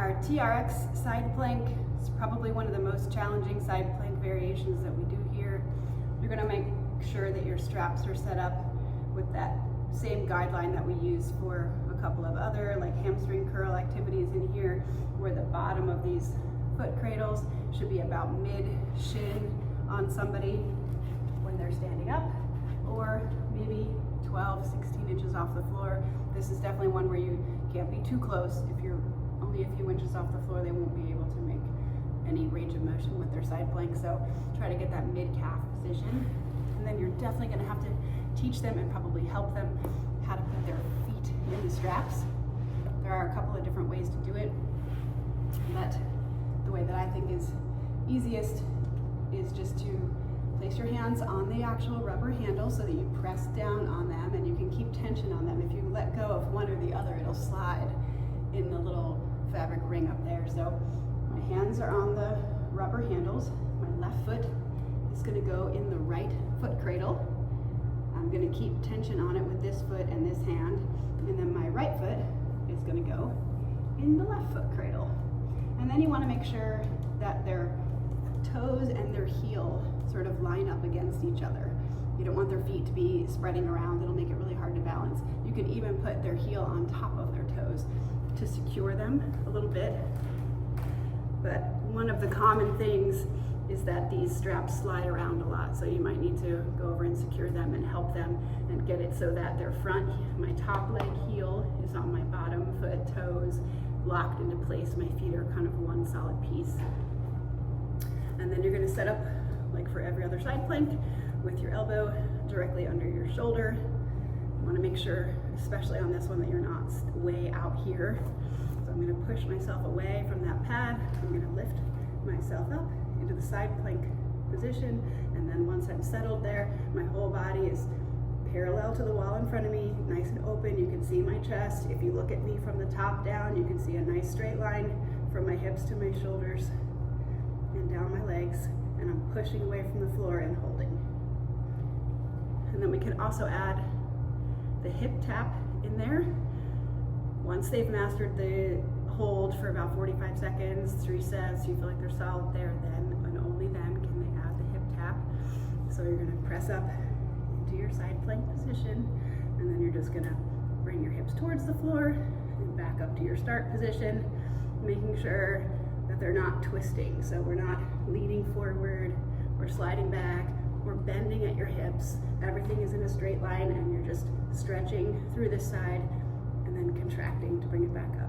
Our TRX side plank is probably one of the most challenging side plank variations that we do here. You're gonna make sure that your straps are set up with that same guideline that we use for a couple of other like hamstring curl activities in here, where the bottom of these foot cradles should be about mid-shin on somebody when they're standing up, or maybe 12, 16 inches off the floor. This is definitely one where you can't be too close. If you're only a few inches off the floor, they won't be able to make any range of motion with their side plank. So try to get that mid-calf position. And then you're definitely gonna have to teach them and probably help them how to put their feet in the straps. There are a couple of different ways to do it, but the way that I think is easiest is just to place your hands on the actual rubber handle so that you press down on them and you can keep tension on them. If you let go of one or the other, it'll slide in the little fabric ring up there. So my hands are on the rubber handles. My left foot is gonna go in the right foot cradle. I'm gonna keep tension on it with this foot and this hand. And then my right foot is gonna go in the left foot cradle. And then you wanna make sure that their toes and their heel sort of line up against each other. You don't want their feet to be spreading around. It'll make it really hard to balance. You can even put their heel on top of their toes to secure them a little bit. But one of the common things is that these straps slide around a lot, so you might need to go over and secure them and help them and get it so that their front, my top leg heel is on my bottom foot toes, locked into place. My feet are kind of one solid piece. And then you're gonna set up like for every other side plank with your elbow directly under your shoulder. You wanna make sure, especially on this one, that you're not way out here. So I'm gonna push myself away from that pad. I'm gonna lift myself up into the side plank position. And then once I'm settled there, my whole body is parallel to the wall in front of me, nice and open. You can see my chest. If you look at me from the top down, you can see a nice straight line from my hips to my shoulders and down my legs, and I'm pushing away from the floor and holding. And then we can also add the hip tap in there. Once they've mastered the hold for about 45 seconds, 3 sets, you feel like they're solid there, then and only then can they add the hip tap. So you're gonna press up into your side plank position, and then you're just gonna bring your hips towards the floor and back up to your start position, making sure that they're not twisting. So we're not leaning forward or sliding back or bending at your hips. Everything is in a straight line, and you're just stretching through this side and then contracting to bring it back up.